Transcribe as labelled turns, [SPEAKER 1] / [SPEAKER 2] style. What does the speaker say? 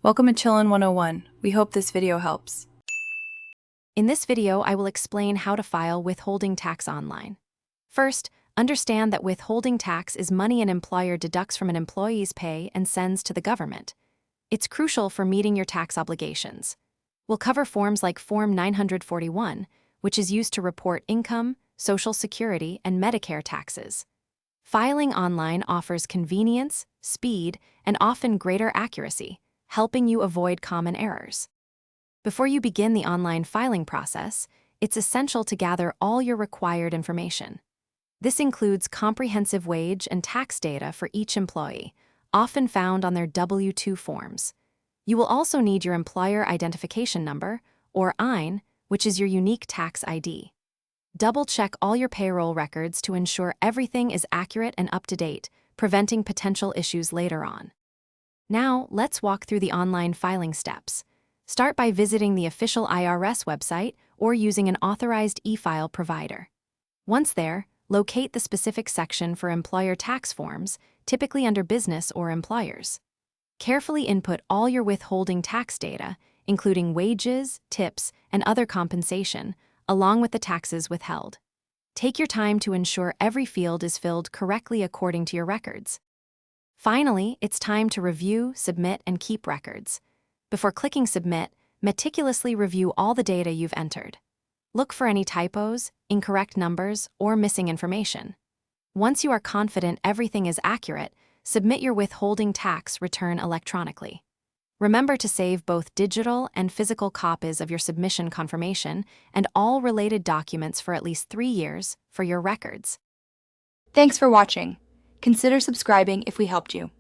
[SPEAKER 1] Welcome to Chillin' 101. We hope this video helps.
[SPEAKER 2] In this video, I will explain how to file withholding tax online. First, understand that withholding tax is money an employer deducts from an employee's pay and sends to the government. It's crucial for meeting your tax obligations. We'll cover forms like Form 941, which is used to report income, Social Security, and Medicare taxes. Filing online offers convenience, speed, and often greater accuracy, helping you avoid common errors. Before you begin the online filing process, it's essential to gather all your required information. This includes comprehensive wage and tax data for each employee, often found on their W-2 forms. You will also need your employer identification number, or EIN, which is your unique tax ID. Double-check all your payroll records to ensure everything is accurate and up-to-date, preventing potential issues later on. Now, let's walk through the online filing steps. Start by visiting the official IRS website or using an authorized e-file provider. Once there, locate the specific section for employer tax forms, typically under business or employers. Carefully input all your withholding tax data, including wages, tips, and other compensation, along with the taxes withheld. Take your time to ensure every field is filled correctly according to your records. Finally, it's time to review, submit, and keep records. Before clicking Submit, meticulously review all the data you've entered. Look for any typos, incorrect numbers, or missing information. Once you are confident everything is accurate, submit your withholding tax return electronically. Remember to save both digital and physical copies of your submission confirmation and all related documents for at least 3 years for your records.
[SPEAKER 3] Thanks for watching. Consider subscribing if we helped you.